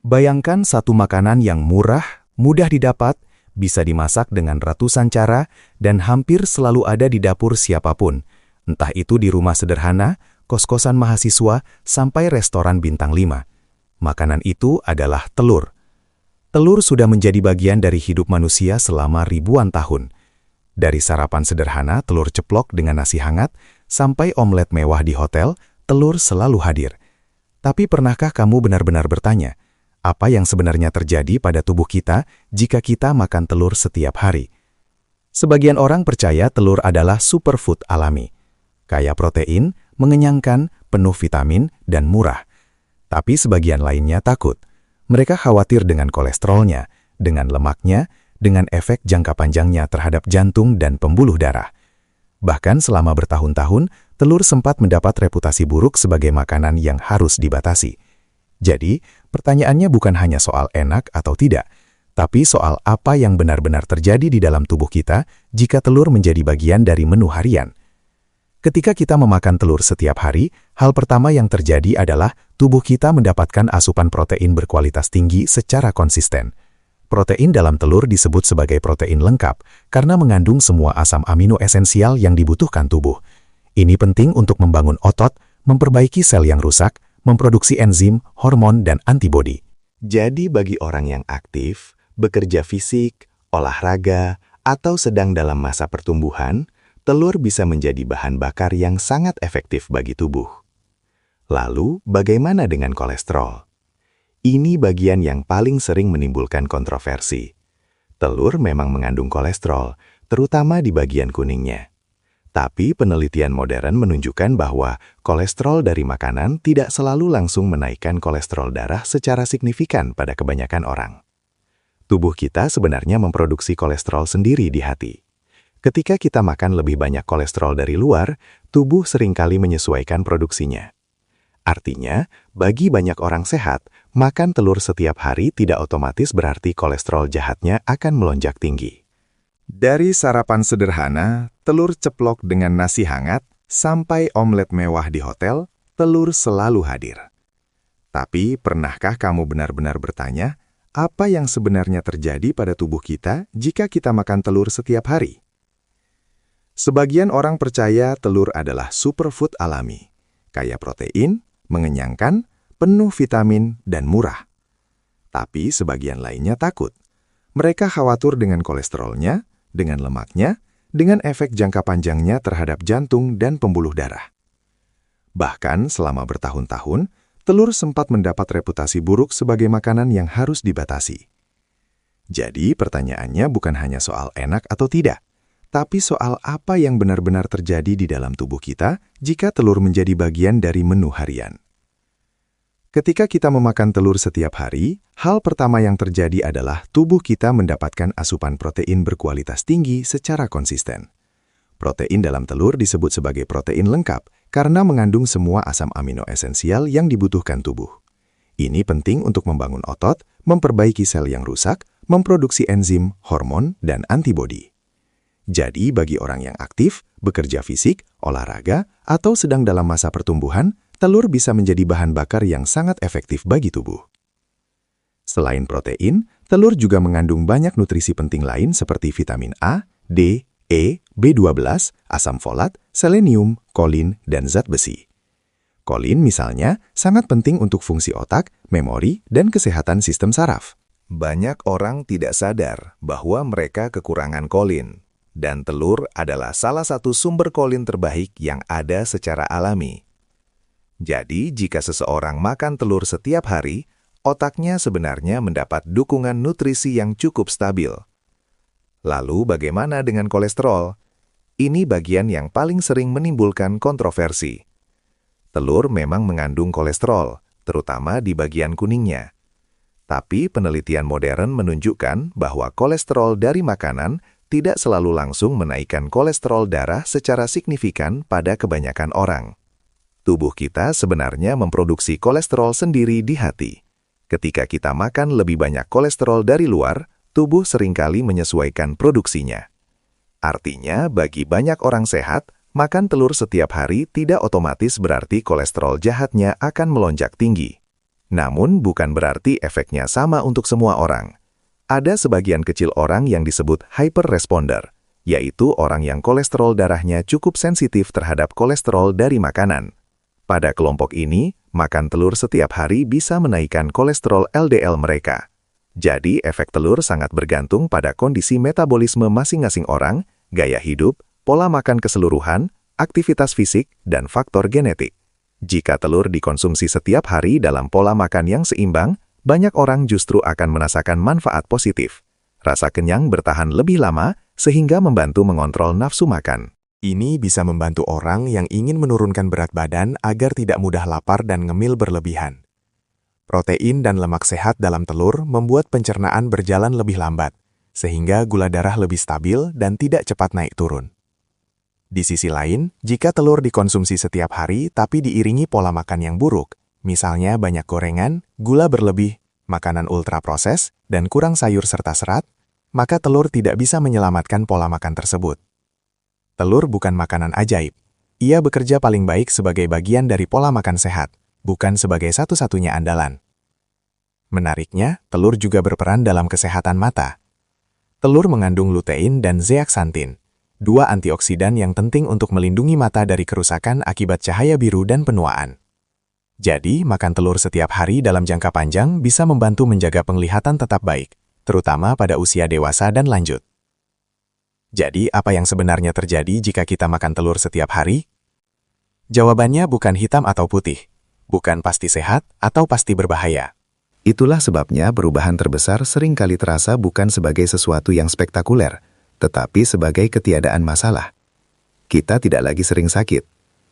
Bayangkan satu makanan yang murah, mudah didapat, bisa dimasak dengan ratusan cara, dan hampir selalu ada di dapur siapapun. Entah itu di rumah sederhana, kos-kosan mahasiswa, sampai restoran bintang 5. Makanan itu adalah telur. Telur sudah menjadi bagian dari hidup manusia selama ribuan tahun. Dari sarapan sederhana telur ceplok dengan nasi hangat, sampai omelet mewah di hotel, telur selalu hadir. Tapi pernahkah kamu benar-benar bertanya, apa yang sebenarnya terjadi pada tubuh kita jika kita makan telur setiap hari? Sebagian orang percaya telur adalah superfood alami. Kaya protein, mengenyangkan, penuh vitamin, dan murah. Tapi sebagian lainnya takut. Mereka khawatir dengan kolesterolnya, dengan lemaknya, dengan efek jangka panjangnya terhadap jantung dan pembuluh darah. Bahkan selama bertahun-tahun, telur sempat mendapat reputasi buruk sebagai makanan yang harus dibatasi. Jadi, pertanyaannya bukan hanya soal enak atau tidak, tapi soal apa yang benar-benar terjadi di dalam tubuh kita jika telur menjadi bagian dari menu harian. Ketika kita memakan telur setiap hari, hal pertama yang terjadi adalah tubuh kita mendapatkan asupan protein berkualitas tinggi secara konsisten. Protein dalam telur disebut sebagai protein lengkap karena mengandung semua asam amino esensial yang dibutuhkan tubuh. Ini penting untuk membangun otot, memperbaiki sel yang rusak, memproduksi enzim, hormon, dan antibodi. Jadi bagi orang yang aktif, bekerja fisik, olahraga, atau sedang dalam masa pertumbuhan, telur bisa menjadi bahan bakar yang sangat efektif bagi tubuh. Lalu, bagaimana dengan kolesterol? Ini bagian yang paling sering menimbulkan kontroversi. Telur memang mengandung kolesterol, terutama di bagian kuningnya. Tapi penelitian modern menunjukkan bahwa kolesterol dari makanan tidak selalu langsung menaikkan kolesterol darah secara signifikan pada kebanyakan orang. Tubuh kita sebenarnya memproduksi kolesterol sendiri di hati. Ketika kita makan lebih banyak kolesterol dari luar, tubuh seringkali menyesuaikan produksinya. Artinya, bagi banyak orang sehat, makan telur setiap hari tidak otomatis berarti kolesterol jahatnya akan melonjak tinggi. Dari sarapan sederhana, telur ceplok dengan nasi hangat, sampai omelet mewah di hotel, telur selalu hadir. Tapi, pernahkah kamu benar-benar bertanya, apa yang sebenarnya terjadi pada tubuh kita jika kita makan telur setiap hari? Sebagian orang percaya telur adalah superfood alami, kaya protein, mengenyangkan, penuh vitamin, dan murah. Tapi sebagian lainnya takut. Mereka khawatir dengan kolesterolnya, dengan lemaknya, dengan efek jangka panjangnya terhadap jantung dan pembuluh darah. Bahkan selama bertahun-tahun, telur sempat mendapat reputasi buruk sebagai makanan yang harus dibatasi. Jadi pertanyaannya bukan hanya soal enak atau tidak, tapi soal apa yang benar-benar terjadi di dalam tubuh kita jika telur menjadi bagian dari menu harian. Ketika kita memakan telur setiap hari, hal pertama yang terjadi adalah tubuh kita mendapatkan asupan protein berkualitas tinggi secara konsisten. Protein dalam telur disebut sebagai protein lengkap karena mengandung semua asam amino esensial yang dibutuhkan tubuh. Ini penting untuk membangun otot, memperbaiki sel yang rusak, memproduksi enzim, hormon, dan antibodi. Jadi bagi orang yang aktif, bekerja fisik, olahraga, atau sedang dalam masa pertumbuhan, telur bisa menjadi bahan bakar yang sangat efektif bagi tubuh. Selain protein, telur juga mengandung banyak nutrisi penting lain seperti vitamin A, D, E, B12, asam folat, selenium, kolin, dan zat besi. Kolin misalnya sangat penting untuk fungsi otak, memori, dan kesehatan sistem saraf. Banyak orang tidak sadar bahwa mereka kekurangan kolin. Dan telur adalah salah satu sumber kolin terbaik yang ada secara alami. Jadi, jika seseorang makan telur setiap hari, otaknya sebenarnya mendapat dukungan nutrisi yang cukup stabil. Lalu, bagaimana dengan kolesterol? Ini bagian yang paling sering menimbulkan kontroversi. Telur memang mengandung kolesterol, terutama di bagian kuningnya. Tapi penelitian modern menunjukkan bahwa kolesterol dari makanan tidak selalu langsung menaikkan kolesterol darah secara signifikan pada kebanyakan orang. Tubuh kita sebenarnya memproduksi kolesterol sendiri di hati. Ketika kita makan lebih banyak kolesterol dari luar, tubuh seringkali menyesuaikan produksinya. Artinya, bagi banyak orang sehat, makan telur setiap hari tidak otomatis berarti kolesterol jahatnya akan melonjak tinggi. Namun bukan berarti efeknya sama untuk semua orang. Ada sebagian kecil orang yang disebut hyperresponder, yaitu orang yang kolesterol darahnya cukup sensitif terhadap kolesterol dari makanan. Pada kelompok ini, makan telur setiap hari bisa menaikkan kolesterol LDL mereka. Jadi, efek telur sangat bergantung pada kondisi metabolisme masing-masing orang, gaya hidup, pola makan keseluruhan, aktivitas fisik, dan faktor genetik. Jika telur dikonsumsi setiap hari dalam pola makan yang seimbang, banyak orang justru akan merasakan manfaat positif. Rasa kenyang bertahan lebih lama, sehingga membantu mengontrol nafsu makan. Ini bisa membantu orang yang ingin menurunkan berat badan agar tidak mudah lapar dan ngemil berlebihan. Protein dan lemak sehat dalam telur membuat pencernaan berjalan lebih lambat, sehingga gula darah lebih stabil dan tidak cepat naik turun. Di sisi lain, jika telur dikonsumsi setiap hari tapi diiringi pola makan yang buruk, misalnya banyak gorengan, gula berlebih, makanan ultraproses, dan kurang sayur serta serat, maka telur tidak bisa menyelamatkan pola makan tersebut. Telur bukan makanan ajaib. Ia bekerja paling baik sebagai bagian dari pola makan sehat, bukan sebagai satu-satunya andalan. Menariknya, telur juga berperan dalam kesehatan mata. Telur mengandung lutein dan zeaksantin, dua antioksidan yang penting untuk melindungi mata dari kerusakan akibat cahaya biru dan penuaan. Jadi, makan telur setiap hari dalam jangka panjang bisa membantu menjaga penglihatan tetap baik, terutama pada usia dewasa dan lanjut. Jadi, apa yang sebenarnya terjadi jika kita makan telur setiap hari? Jawabannya bukan hitam atau putih, bukan pasti sehat atau pasti berbahaya. Itulah sebabnya perubahan terbesar seringkali terasa bukan sebagai sesuatu yang spektakuler, tetapi sebagai ketiadaan masalah. Kita tidak lagi sering sakit.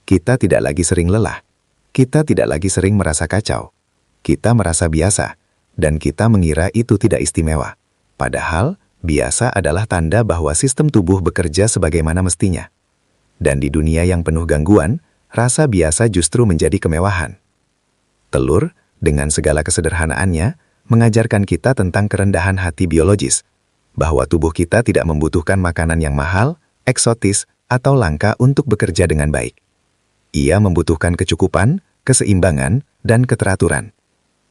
Kita tidak lagi sering lelah. Kita tidak lagi sering merasa kacau. Kita merasa biasa, dan kita mengira itu tidak istimewa. Padahal, biasa adalah tanda bahwa sistem tubuh bekerja sebagaimana mestinya. Dan di dunia yang penuh gangguan, rasa biasa justru menjadi kemewahan. Telur, dengan segala kesederhanaannya, mengajarkan kita tentang kerendahan hati biologis, bahwa tubuh kita tidak membutuhkan makanan yang mahal, eksotis, atau langka untuk bekerja dengan baik. Ia membutuhkan kecukupan, keseimbangan, dan keteraturan.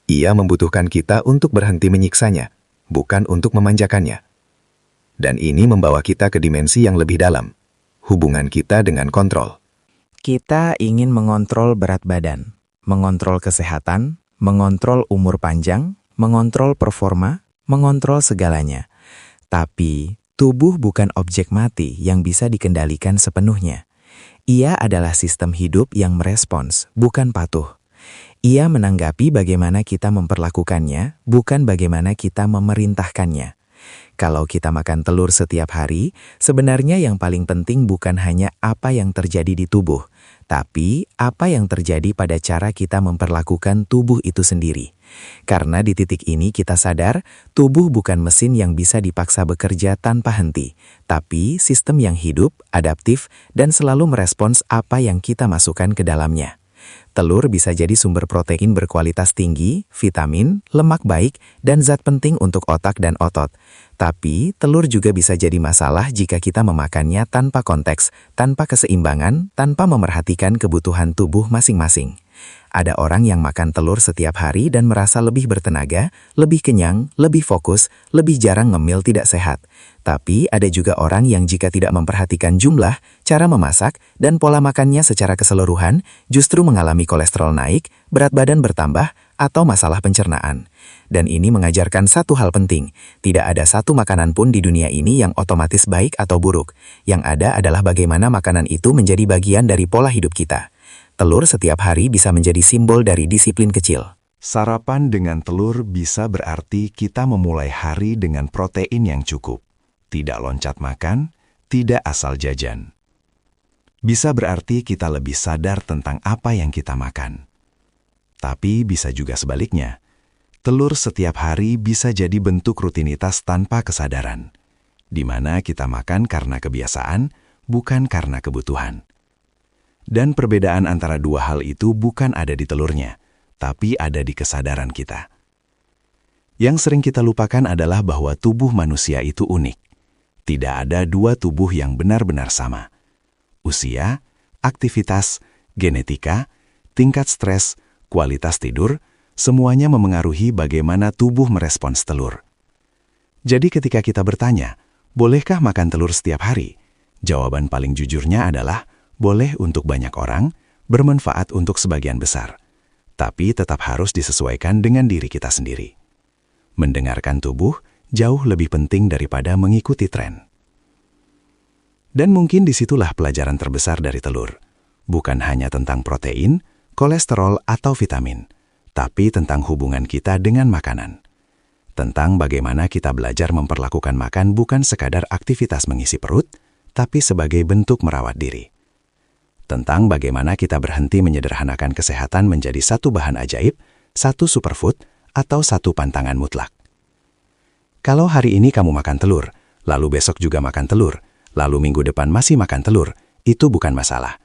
Ia membutuhkan kita untuk berhenti menyiksanya, bukan untuk memanjakannya. Dan ini membawa kita ke dimensi yang lebih dalam, hubungan kita dengan kontrol. Kita ingin mengontrol berat badan, mengontrol kesehatan, mengontrol umur panjang, mengontrol performa, mengontrol segalanya. Tapi, tubuh bukan objek mati yang bisa dikendalikan sepenuhnya. Ia adalah sistem hidup yang merespons, bukan patuh. Ia menanggapi bagaimana kita memperlakukannya, bukan bagaimana kita memerintahkannya. Kalau kita makan telur setiap hari, sebenarnya yang paling penting bukan hanya apa yang terjadi di tubuh, tapi apa yang terjadi pada cara kita memperlakukan tubuh itu sendiri. Karena di titik ini kita sadar, tubuh bukan mesin yang bisa dipaksa bekerja tanpa henti, tapi sistem yang hidup, adaptif, dan selalu merespons apa yang kita masukkan ke dalamnya. Telur bisa jadi sumber protein berkualitas tinggi, vitamin, lemak baik, dan zat penting untuk otak dan otot. Tapi, telur juga bisa jadi masalah jika kita memakannya tanpa konteks, tanpa keseimbangan, tanpa memerhatikan kebutuhan tubuh masing-masing. Ada orang yang makan telur setiap hari dan merasa lebih bertenaga, lebih kenyang, lebih fokus, lebih jarang ngemil tidak sehat. Tapi ada juga orang yang jika tidak memperhatikan jumlah, cara memasak, dan pola makannya secara keseluruhan, justru mengalami kolesterol naik, berat badan bertambah, atau masalah pencernaan. Dan ini mengajarkan satu hal penting, tidak ada satu makanan pun di dunia ini yang otomatis baik atau buruk. Yang ada adalah bagaimana makanan itu menjadi bagian dari pola hidup kita. Telur setiap hari bisa menjadi simbol dari disiplin kecil. Sarapan dengan telur bisa berarti kita memulai hari dengan protein yang cukup. Tidak loncat makan, tidak asal jajan. Bisa berarti kita lebih sadar tentang apa yang kita makan. Tapi bisa juga sebaliknya. Telur setiap hari bisa jadi bentuk rutinitas tanpa kesadaran, di mana kita makan karena kebiasaan, bukan karena kebutuhan. Dan perbedaan antara dua hal itu bukan ada di telurnya, tapi ada di kesadaran kita. Yang sering kita lupakan adalah bahwa tubuh manusia itu unik. Tidak ada dua tubuh yang benar-benar sama. Usia, aktivitas, genetika, tingkat stres, kualitas tidur, semuanya memengaruhi bagaimana tubuh merespons telur. Jadi ketika kita bertanya, bolehkah makan telur setiap hari? Jawaban paling jujurnya adalah, boleh untuk banyak orang, bermanfaat untuk sebagian besar. Tapi tetap harus disesuaikan dengan diri kita sendiri. Mendengarkan tubuh jauh lebih penting daripada mengikuti tren. Dan mungkin disitulah pelajaran terbesar dari telur. Bukan hanya tentang protein, kolesterol, atau vitamin, tapi tentang hubungan kita dengan makanan. Tentang bagaimana kita belajar memperlakukan makan bukan sekadar aktivitas mengisi perut, tapi sebagai bentuk merawat diri. Tentang bagaimana kita berhenti menyederhanakan kesehatan menjadi satu bahan ajaib, satu superfood, atau satu pantangan mutlak. Kalau hari ini kamu makan telur, lalu besok juga makan telur, lalu minggu depan masih makan telur, itu bukan masalah.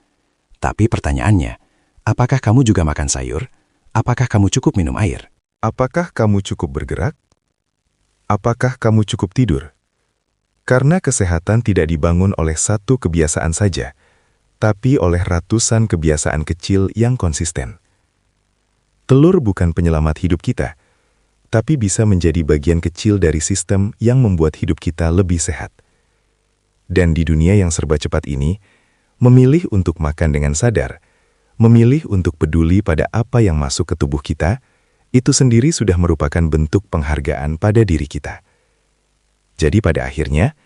Tapi pertanyaannya, apakah kamu juga makan sayur? Apakah kamu cukup minum air? Apakah kamu cukup bergerak? Apakah kamu cukup tidur? Karena kesehatan tidak dibangun oleh satu kebiasaan saja, tapi oleh ratusan kebiasaan kecil yang konsisten. Telur bukan penyelamat hidup kita, tapi bisa menjadi bagian kecil dari sistem yang membuat hidup kita lebih sehat. Dan di dunia yang serba cepat ini, memilih untuk makan dengan sadar, memilih untuk peduli pada apa yang masuk ke tubuh kita, itu sendiri sudah merupakan bentuk penghargaan pada diri kita. Jadi pada akhirnya,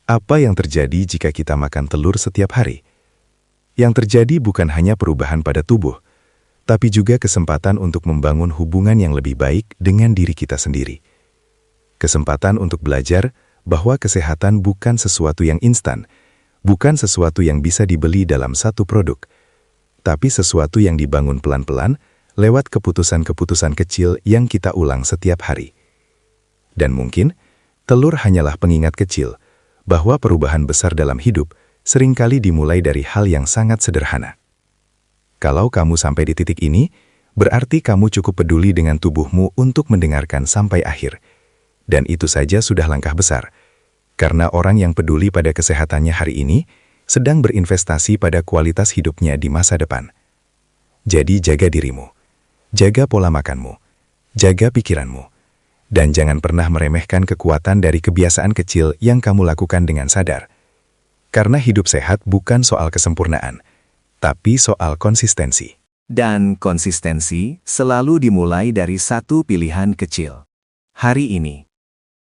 apa yang terjadi jika kita makan telur setiap hari? Yang terjadi bukan hanya perubahan pada tubuh, tapi juga kesempatan untuk membangun hubungan yang lebih baik dengan diri kita sendiri. Kesempatan untuk belajar bahwa kesehatan bukan sesuatu yang instan, bukan sesuatu yang bisa dibeli dalam satu produk, tapi sesuatu yang dibangun pelan-pelan lewat keputusan-keputusan kecil yang kita ulang setiap hari. Dan mungkin, telur hanyalah pengingat kecil bahwa perubahan besar dalam hidup seringkali dimulai dari hal yang sangat sederhana. Kalau kamu sampai di titik ini, berarti kamu cukup peduli dengan tubuhmu untuk mendengarkan sampai akhir. Dan itu saja sudah langkah besar, karena orang yang peduli pada kesehatannya hari ini sedang berinvestasi pada kualitas hidupnya di masa depan. Jadi jaga dirimu, jaga pola makanmu, jaga pikiranmu, dan jangan pernah meremehkan kekuatan dari kebiasaan kecil yang kamu lakukan dengan sadar. Karena hidup sehat bukan soal kesempurnaan, tapi soal konsistensi. Dan konsistensi selalu dimulai dari satu pilihan kecil. Hari ini,